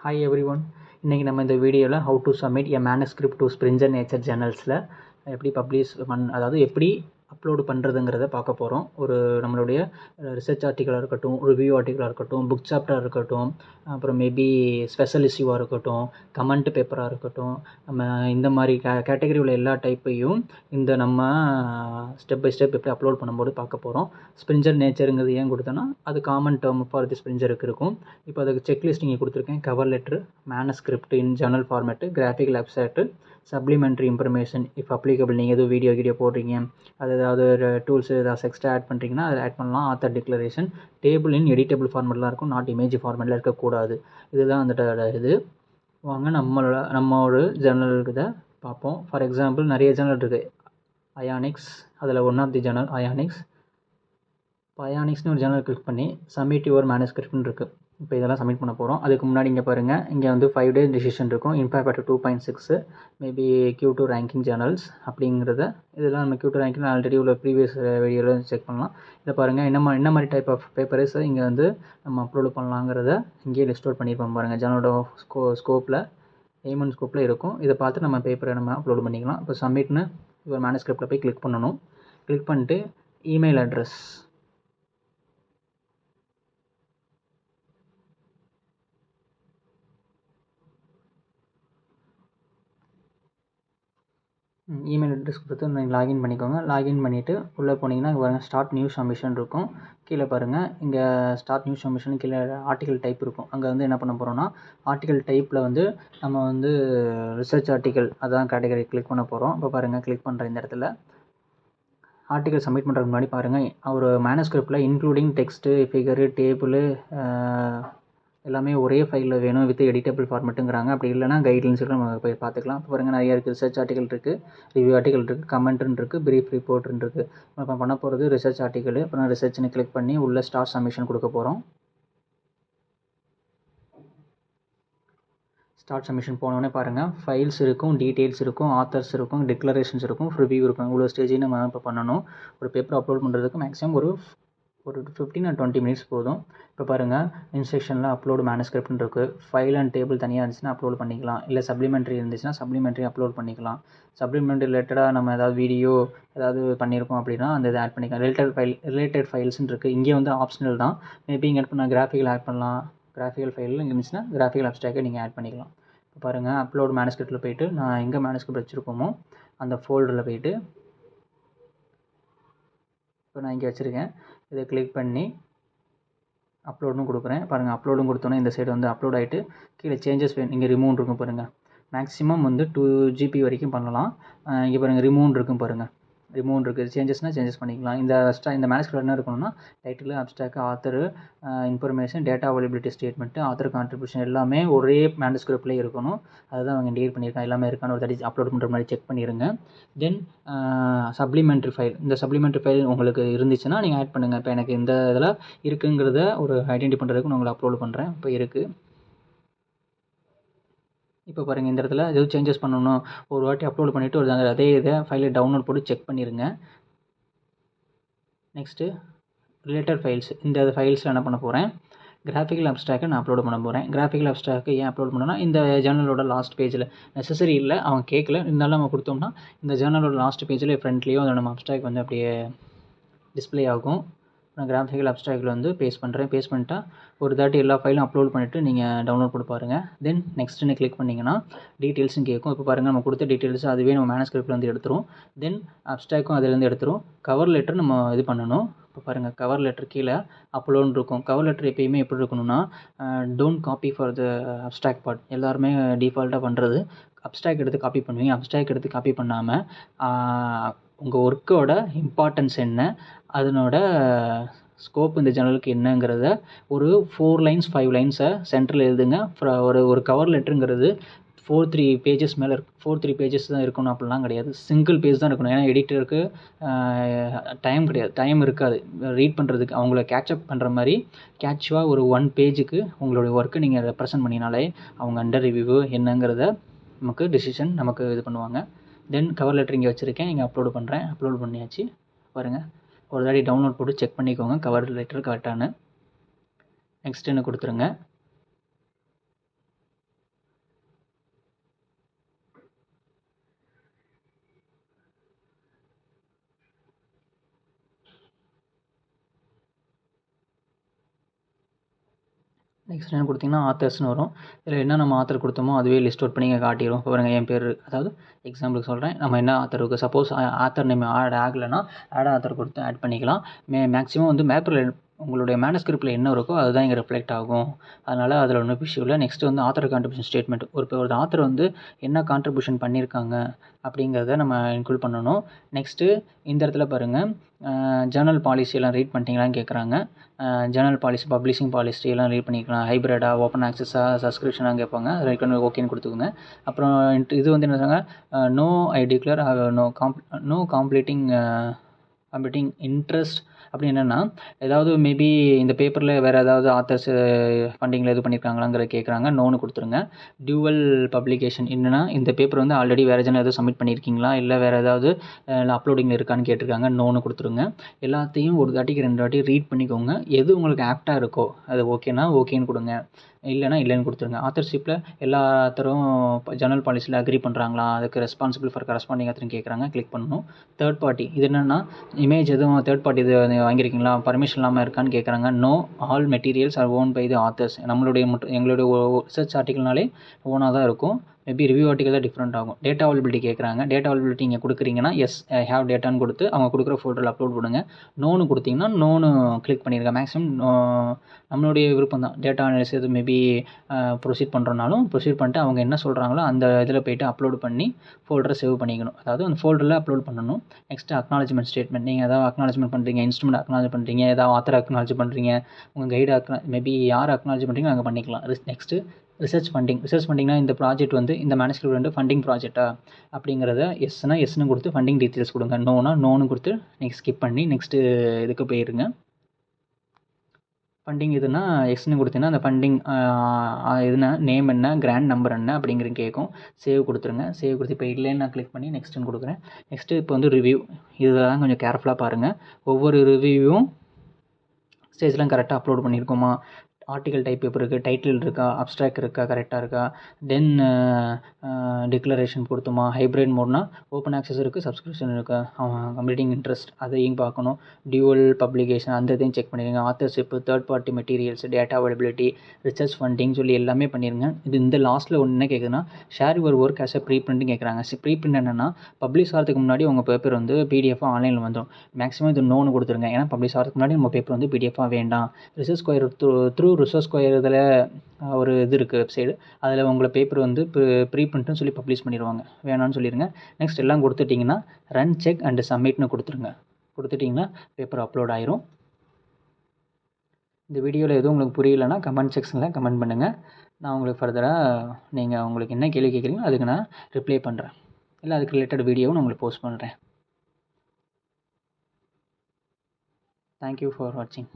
Hi everyone. இன்னைக்கு நம்ம இந்த வீடியோவில் how to submit a manuscript to Springer Nature Journalsல எப்படி பப்ளிஷ் அதாவது எப்படி அப்லோடு பண்ணுறதுங்கிறத பார்க்க போகிறோம். ஒரு நம்மளுடைய ரிசர்ச் ஆர்டிக்கலாக இருக்கட்டும், ரிவ்யூ ஆர்டிக்கலாக இருக்கட்டும், புக் சாப்டராக இருக்கட்டும், அப்புறம் மேபி ஸ்பெஷல் இஷ்யூவாக இருக்கட்டும், கமெண்ட் பேப்பராக இருக்கட்டும், நம்ம இந்த மாதிரி கேட்டகரி உள்ள எல்லா டைப்பையும் இந்த நம்ம ஸ்டெப் பை ஸ்டெப் எப்படி அப்லோட் பண்ணும்போது பார்க்க போகிறோம். ஸ்ப்ரிஞ்சர் நேச்சருங்கிறது ஏன் கொடுத்தோன்னா அது காமன் டேர்ம் ஃபார் தி ஸ்ப்ரிஞ்சருக்கு இருக்கும். இப்போ அதுக்கு செக்லிஸ்ட் இங்கே கொடுத்துருக்கேன். Cover letter, manuscript in journal format, graphical abstract, supplementary information if applicable. நீங்கள் எதுவும் வீடியோ போடுறீங்க, அது ஏதாவது டூல்ஸ் ஏதாவது எக்ஸ்ட்ரா ஆட் பண்ணுறீங்கன்னா அதை ஆட் பண்ணலாம். ஆத்தர் டிக்ளரேஷன், டேபிள் இன் எடிட்டபிள் ஃபார்மெட்லாம் இருக்கும், நாட் இமேஜ் ஃபார்மெட்டில் இருக்கக்கூடாது. இதுதான் அந்த இது. வாங்க நம்ம ஒரு ஜர்னல் இதை பார்ப்போம். ஃபார் எக்ஸாம்பிள் நிறைய ஜர்னல் இருக்குது. அயானிக்ஸ், அதில் ஒன் ஆஃப் தி ஜர்னல் அயானிக்ஸ். இப்போ அயானிக்ஸ்னு ஒரு ஜர்னல் கிளிக் பண்ணி சப்மிட் யுவர் மேனஸ்கிரிப்ட்னு இருக்குது. இப்போ இதெல்லாம் சப்மிட் பண்ண போகிறோம். அதுக்கு முன்னாடி இங்கே பாருங்கள், இங்கே வந்து 5 days டிசிஷன் இருக்கும். Impact 2.6 maybe Q2 ranking journals அப்படிங்கிறத. இதெல்லாம் நம்ம Q2 ரேங்கிங் ஆல்ரெடி உள்ள ப்ரீவியஸ் வீடியோவில் செக் பண்ணலாம். இதை பாருங்கள், என்ன மாதிரி டைப் ஆஃப் பேப்பர்ஸ் இங்கே வந்து நம்ம அப்லோடு பண்ணலாங்கிறத இங்கேயே லிஸ்ட் அவுட் பண்ணியிருப்போம் பாருங்கள். ஜர்னலோட ஸ்கோப்பில் எய்மன் ஸ்கோப்பில் இருக்கும். இதை பார்த்து நம்ம பேப்பரை நம்ம அப்லோடு பண்ணிக்கலாம். இப்போ சப்மிட்னு யுவர் மேனஸ்கிரிப்டில் போய் கிளிக் பண்ணணும். கிளிக் பண்ணிட்டு இமெயில் அட்ரஸ், இமெயில் அட்ரஸ் கொடுத்து நீங்கள் லாகின் பண்ணிக்கோங்க. லாகின் பண்ணிவிட்டு உள்ளே போனீங்கன்னா இங்கே பாருங்கள் ஸ்டார்ட் நியூ சப்மிஷன் இருக்கும். கீழே பாருங்கள் இங்கே ஸ்டார்ட் நியூ சப்மிஷன் கீழே ஆர்டிக்கல் டைப் இருக்கும். அங்கே வந்து என்ன பண்ண போகிறோன்னா ஆர்டிக்கல் டைப்பில் வந்து நம்ம வந்து ரிசர்ச் ஆர்டிக்கல் அதான் கேட்டகரி கிளிக் பண்ண போகிறோம். இப்போ பாருங்கள் கிளிக் பண்ணுற இந்த இடத்துல ஆர்டிக்கல் சப்மிட் பண்ணுறதுக்கு முன்னாடி பாருங்கள் ஒரு மேனஸ்கிரிப்டில் இன்க்ளூடிங் டெக்ஸ்ட்டு, ஃபிகரு, டேபிள் எல்லாமே ஒரே ஃபைலில் வேணும் வித் எடிட்டபிள் ஃபார்மெட்டுங்கிறாங்க. அப்படி இல்லைனா கைட்லைன்ஸ் நம்ம போய் பார்த்துக்கலாம். இப்போ பாருங்கள் நிறைய இருக்குது. ரிசர்ச் ஆர்டிக்கல் இருக்குது, ரிவ்யூ ஆர்டிக்கல் இருக்குது, கமெண்ட்னு இருக்குது, ப்ரீஃப் ரிப்போர்ட்னு இருக்குது. இப்போ பண்ண போகிறது ரிசர்ச் ஆர்டிக்கல். இப்போ நான் ரிசர்ச்னு கிளிக் பண்ணி உள்ள ஸ்டார்ட் சப்மிஷன் கொடுக்க போகிறோம். ஸ்டார்ட் சப்மிஷன் போனோடனே பாருங்கள் ஃபைல்ஸ் இருக்கும், டீட்டெயில்ஸ் இருக்கும், ஆத்தர்ஸ் இருக்கும், டிக்ளரேஷன்ஸ் இருக்கும், ரிவ்யூ இருக்கும். இவ்வளோ ஸ்டேஜையும் நம்ம இப்போ பண்ணணும். ஒரு பேப்பர் அப்லோட் பண்ணுறதுக்கு மேக்ஸிமம் ஒரு 15 or 20 minutes போதும். இப்போ பாருங்கள் இன்ஸ்ட்ரக்ஷனில் அப்லோடு மேனஸ்கிரிப்ட்னு இருக்குது. ஃபைல் அண்ட் டேபிள் தனியாக இருந்துச்சுன்னா அப்லோட் பண்ணிக்கலாம். இல்லை சப்ளிமெண்ட்ரி இருந்துச்சுன்னா சப்ளிமெண்ட்ரி அப்லோட் பண்ணிக்கலாம். சப்ளிமெண்ட்ரி ரிலேட்டடாக நம்ம ஏதாவது வீடியோ ஏதாவது பண்ணியிருக்கோம் அப்படின்னா அந்த இதை ஆட் பண்ணிக்கலாம். ரிலேட்டட் ஃபைல்ஸ்னு இருக்குது. இங்கே வந்து ஆப்ஷனல் தான். மேபி இங்கே நான் கிராஃபிக்கல் ஆட் பண்ணலாம். கிராஃபிக்கல் ஃபைலில் இங்கே இருந்துச்சுன்னா கிராஃபிக்கல் அப்ஸ்ட்ராக்டை நீங்கள் ஆட் பண்ணிக்கலாம். இப்போ பாருங்கள் அப்லோட் மேனஸ்கிரிப்டில் போய்ட்டு நான் எங்கே மேனஸ்கிரிப்ட் வச்சுருக்கோமோ அந்த ஃபோல்டரில் போய்ட்டு இப்போ நான் இங்கே வச்சுருக்கேன். இதை கிளிக் பண்ணி அப்லோடும் கொடுக்குறேன். பாருங்கள் அப்லோடும் கொடுத்தோன்னே இந்த சைடு வந்து அப்லோட் ஆகிட்டு கீழே சேஞ்சஸ் இங்கே ரிமூவ் இருக்கும் பாருங்கள். மேக்ஸிமம் வந்து 2 GB வரைக்கும் பண்ணலாம். இங்கே பாருங்கள் ரிமூவ் இருக்கும் பாருங்கள். ரிமூவ் இருக்குது. சேஞ்சஸ் பண்ணிக்கலாம். இந்த மேனஸ்கிரிப்ட் என்ன இருக்கணும்னா title, abstract, author information, data availability statement, author contribution எல்லாமே ஒரே மேனஸ்கிரிப்ட்லேயே இருக்கணும். அதுதான் அவங்க இண்டிகேட் பண்ணியிருக்காங்க. எல்லாமே இருக்கான்னு ஒரு தடவை அப்லோட் பண்ணுற மாதிரி செக் பண்ணிடுங்க. தென் சப்ளிமெண்ட்ரி ஃபைல், இந்த சப்ளிமெண்ட்ரி ஃபைல் உங்களுக்கு இருந்துச்சுன்னா நீங்கள் ஆட் பண்ணுங்கள். இப்போ எனக்கு இந்த இதில் இருக்குங்கிறத ஒரு ஐடென்டி பண்ணுறதுக்கு நான் உங்களை அப்லோட் பண்ணுறேன். இப்போ இருக்குது. இப்போ பாருங்கள் இந்த இடத்துல எதுவும் சேஞ்சஸ் பண்ணணும், ஒரு வாட்டி அப்லோட் பண்ணிவிட்டு ஒரு அதே இதை ஃபைலை டவுன்லோட் போட்டு செக் பண்ணிடுங்க. நெக்ஸ்ட்டு ரிலேட்டட் ஃபைல்ஸ், இந்த ஃபைல்ஸில் என்ன பண்ண போகிறேன், கிராஃபிக்கல் அப்ஸ்ட்ராக்டை நான் அப்லோட் பண்ண போகிறேன். கிராஃபிக்கல் அப்ஸ்ட்ராக்ட் ஏன் அப்லோட் பண்ணோன்னா இந்த ஜேர்னலோட லாஸ்ட் பேஜில் நெசசரி இல்லை, அவங்க கேட்கல, இருந்தாலும் நம்ம கொடுத்தோம்னா இந்த ஜேர்னலோட லாஸ்ட் பேஜில் ஃப்ரண்ட்லேயும் அதை நம்ம அப்ஸ்ட்ராக்ட் வந்து அப்படியே டிஸ்பிளே ஆகும். நான் கிராஃபிக்கல் அப்ஸ்ட்ராக்டில் வந்து பேஸ்ட் பண்ணுறேன். பேஸ்ட் பண்ணிட்டா ஒரு தாட்டி எல்லா ஃபைலும் அப்லோட் பண்ணிவிட்டு நீங்கள் டவுன்லோட் போட்டு பாருங்கள். தென் நெக்ஸ்ட்டுன்னு கிளிக் பண்ணிங்கன்னா டீட்டெயில்ஸும் கேட்கும். இப்போ பாருங்கள் நம்ம கொடுத்த டீட்டெயில்ஸ் அதுவே நம்ம மேனஸ்கிரிப்டில் வந்து எடுத்துரும். தென் அப்ஸ்ட்ராக்டும் அதிலேருந்து எடுத்துரும். கவர் லெட்டர் நம்ம இது பண்ணணும். இப்போ பாருங்கள் கவர் லெட்டர் கீழே அப்லோட்னு இருக்கும். கவர் லெட்டர் எப்பயுமே எப்படி இருக்கணும்னா don't copy for the abstract part. எல்லாருமே டிஃபால்ட்டாக பண்ணுறது அப்ஸ்ட்ராக்ட் எடுத்து காப்பி பண்ணுவீங்க. அப்ஸ்ட்ராக்ட் எடுத்து காப்பி பண்ணாமல் உங்கள் ஒர்க்கோட இம்பார்ட்டன்ஸ் என்ன, அதனோட ஸ்கோப் இந்த ஜேர்னலுக்கு என்னங்கிறத ஒரு 4 lines 5 lines சென்டரில் எழுதுங்க. ஒரு கவர் லெட்டருங்கிறது 4-3 pages மேலே 4-3 pages தான் இருக்கணும் அப்படிலாம் கிடையாது. சிங்கிள் பேஜ் தான் இருக்கணும். ஏன்னா எடிட்டருக்கு டைம் இருக்காது ரீட் பண்ணுறதுக்கு. அவங்கள கேட்சப் பண்ணுற மாதிரி கேட்சுவாக ஒரு 1 pageக்கு உங்களுடைய ஒர்க்கை நீங்கள் ரெப்ரசன்ட் பண்ணினாலே அவங்க அண்டர் ரிவ்யூ என்னங்கிறத நமக்கு இது பண்ணுவாங்க. தென் கவர் லெட்டர் இங்கே வச்சுருக்கேன், இங்கே அப்லோடு பண்ணுறேன். அப்லோட் பண்ணியாச்சு. பாருங்கள் ஒரு தாடி டவுன்லோட் போட்டு செக் பண்ணிக்கோங்க கவர் லெட்டர் கரெக்டானு. நெக்ஸ்ட்டுன்னு கொடுத்துருங்க. நெக்ஸ்ட் என்ன கொடுத்தீங்கன்னா ஆத்தர்ஸ்னு வரும். இதில் என்ன நம்ம ஆத்தர் கொடுத்தோமோ அதுவே லிஸ்ட் அவுட் பண்ணி இங்கே காட்டிடும். இப்போ பாருங்கள் என் பேர், அதாவது எக்ஸாம்பிளுக்கு சொல்கிறேன், நம்ம என்ன ஆத்தர் இருக்குது. சப்போஸ் ஆத்தர் நேம் ஆட் ஆகலைன்னா ஆட் ஆத்தர் கொடுத்து ஆட் பண்ணிக்கலாம். மேக்ஸிமம் வந்து மேப்பரில் உங்களுடைய மேனஸ்கிரிப்டில் என்ன இருக்கோ அதுதான் இங்கே ரிஃப்ளெக்ட் ஆகும். அதனால் அதில் ஒன்றும் இஷ்யூ இல்லை. நெக்ஸ்ட் வந்து ஆத்தர் கான்ட்ரிபியூஷன் ஸ்டேட்மெண்ட். ஒரு ஆத்தர் வந்து என்ன கான்ட்ரிபியூஷன் பண்ணியிருக்காங்க அப்படிங்கிறத நம்ம இன்க்ளூட் பண்ணணும். நெக்ஸ்ட்டு இந்த இடத்துல பாருங்கள், ஜர்னல் பாலிசியெல்லாம் ரீட் பண்ணிட்டீங்களான்னு கேட்குறாங்க. ஜர்னல் பாலிசி, பப்ளிஷிங் பாலிசி எல்லாம் ரீட் பண்ணிக்கலாம். ஹைப்ரிடா, ஓப்பன் ஆக்சஸாக, சப்ஸ்கிரிப்ஷனாக கேட்பாங்க. அதை ஓகேன்னு கொடுத்துக்கோங்க. அப்புறம் இது வந்து என்ன சொன்னாங்க, நோ ஐ டிக்ளேர் நோ காம்ப்ளீட்டிங் இன்ட்ரெஸ்ட். அப்படி என்னென்னா, ஏதாவது மேபி இந்த பேப்பரில் வேறு ஏதாவது ஆத்தர்ஸ் ஃபண்டிங்கில் இது பண்ணியிருக்காங்களாங்கிறத கேட்குறாங்க. நோன்னு கொடுத்துருங்க. டியூவல் பப்ளிகேஷன் என்னென்னா, இந்த பேப்பர் வந்து ஆல்ரெடி வேறு ஜன எதுவும் சப்மிட் பண்ணியிருக்கீங்களா, இல்லை வேறு ஏதாவது அப்லோடிங் இருக்கான்னு கேட்டிருக்காங்க. நோன்னு கொடுத்துருங்க. எல்லாத்தையும் ஒரு தாட்டிக்கு 2 வாட்டி ரீட் பண்ணிக்கோங்க. எது உங்களுக்கு ஆப்டாக இருக்கோ அது ஓகேனா ஓகேன்னு கொடுங்க, இல்லைனா இல்லைன்னு கொடுத்துருங்க. ஆத்தர்ஷிப்பில் எல்லா ஆத்தரும் ஜர்னல் பாலிசியில் அக்ரி பண்ணுறாங்களா, அதுக்கு ரெஸ்பான்சிபிள் ஃபார் கரஸ்பாண்டிங் ஆத்தர்னு கேட்குறாங்க. கிளிக் பண்ணணும். தேர்ட் பார்ட்டி, இது என்னென்னா இமேஜ் எதுவும் தேர்ட் பார்ட்டி இது வாங்கியிருக்கீங்களா, பர்மிஷன் இல்லாமல் இருக்கான்னு கேட்குறாங்க. No, all materials are own by the authors. எங்களுடைய ரிசர்ச் ஆர்டிக்கல்னாலே ஓனாக தான் இருக்கும். மேபி ரிவ்யூ ஆர்டிக்கல் தான் டிஃப்ரெண்ட் ஆகும். டேட்டா அவைலபிலிட்டி கேட்குறாங்க. டேட்டா அவைலபிலிட்டி இங்கே கொடுக்குறீங்கன்னா எஸ் ஐ ஹேவ் டேட்டான்னு கொடுத்து அவங்க கொடுக்குற ஃபோல்டரில் அப்லோட் பண்ணுங்க. நோன்னு கொடுத்தீங்கன்னா நோன்னு கிளிக் பண்ணியிருக்கேன். மேக்ஸிமம் நம்மளுடைய விருப்பம் தான். டேட்டா அனாலிசிஸ் இது மேபி ப்ரொசீட் பண்ணுறோனாலும் ப்ரொசீட் பண்ணிட்டு அவங்க என்ன சொல்கிறாங்களோ அந்த இதில் போய்ட்டு அப்லோட் பண்ணி ஃபோல்டரை சேவ் பண்ணிக்கணும். அதாவது அந்த ஃபோல்டரில் அப்லோட் பண்ணணும். Next acknowledgement statement. நீங்கள் ஏதாவது அக்னாலஜ்மெண்ட் பண்ணுறீங்க, இன்ஸ்ட்ருமெண்ட் அக்னாலஜ் பண்ணுறீங்க, ஏதாவது ஆத்தர் அக்னாலஜ் பண்ணுறீங்க, உங்கள் கைடு மேபி யார் அக்னாலஜ் பண்ணுறீங்களோ அங்கே பண்ணிக்கலாம். நெக்ஸ்ட்டு ரிசர்ச் ஃபண்டிங்னா இந்த ப்ராஜெக்ட் வந்து இந்த மேனஸ்கிரிப்ட் வந்து ஃபண்டிங் ப்ராஜெக்டா அப்படிங்கிறத எஸ்னா எஸ்னு கொடுத்து ஃபண்டிங் டீட்டெயில்ஸ் கொடுங்க. நோனா நோன்னு கொடுத்து நெக்ஸ்ட் ஸ்கிப் பண்ணி நெக்ஸ்ட்டு இதுக்கு போயிருங்க. ஃபண்டிங் இதுனா எஸ்ன்னு கொடுத்தீங்கன்னா அந்த ஃபண்டிங் இதுனா நேம் என்ன, கிராண்ட் நம்பர் என்ன அப்படிங்கிறது கேட்கும். சேவ் கொடுத்துருங்க. சேவ் கொடுத்து இப்போ இல்லைன்னு நான் கிளிக் பண்ணி நெக்ஸ்ட்டுன்னு கொடுக்குறேன். நெக்ஸ்ட்டு இப்போ வந்து ரிவ்யூ. இதெல்லாம் கொஞ்சம் கேர்ஃபுல்லாக பாருங்கள். ஒவ்வொரு ரிவ்யூவும் ஸ்டேஜ்லாம் கரெக்டாக அப்லோட் பண்ணியிருக்கோமா, ஆர்டிக்கல் டைப் எப்படி இருக்குது, டைட்டில் இருக்கா, அப்ஸ்ட்ராக்ட் இருக்கா, கரெக்டாக இருக்கா, தென் டிக்ளரேஷன் கொடுத்துமா, ஹைப்ரிட் மோட்னா ஓப்பன் ஆக்சஸ் இருக்குது, சப்ஸ்கிரிப்ஷன் இருக்கா, கம்ப்ளீட்டிங் இன்ட்ரெஸ்ட் அதையும் பார்க்கணும். டியூவல் பப்ளிகேஷன் அந்த இதையும் செக் பண்ணிடுங்க. Authorship, third party materials, data availability, research funding சொல்லி எல்லாமே பண்ணிடுங்க. இது இந்த லாஸ்ட்டில் ஒன்று என்ன கேட்குதுன்னா, share your work as a pre பிரிண்ட்னு கேட்குறாங்க. ப்ரீ பிரிண்ட் என்னென்னா, பப்ளிஷ் ஆகிறதுக்கு முன்னாடி உங்கள் பேப்பர் வந்து பிடிஎஃபாக ஆன்லைனில் வந்துடும். மேக்ஸிமம் இது நோன்னு கொடுத்துருங்க. ஏன்னா பப்ளிஷ் ஆகிறதுக்கு முன்னாடி நம்ம பேப்பர் வந்து பிடிஎஃபாக வேண்டாம். Research square through research square இதில் ஒரு இது இருக்குது வெப்சைடு, அதில் உங்களை பேப்பர் வந்து ப்ரீ பிரிண்ட்னு சொல்லி பப்ளிஷ் பண்ணிடுவாங்க. வேணான்னு சொல்லிடுங்க. நெக்ஸ்ட் எல்லாம் கொடுத்துட்டிங்கன்னா ரன், செக் அண்ட் சப்மிட்னு கொடுத்துருங்க. கொடுத்துட்டிங்கன்னா பேப்பர் அப்லோட் ஆயிரும். இந்த வீடியோவில் எதுவும் உங்களுக்கு புரியலைன்னா கமெண்ட் செக்ஷனில் கமெண்ட் பண்ணுங்கள். நான் உங்களுக்கு ஃபர்தராக நீங்கள் உங்களுக்கு என்ன கேள்வி கேட்குறீங்களோ அதுக்கு நான் ரிப்ளை பண்ணுறேன். இல்லை அதுக்கு ரிலேட்டட் வீடியோவும் நான் உங்களுக்கு போஸ்ட் பண்ணுறேன். தேங்க்யூ ஃபார் வாட்சிங்.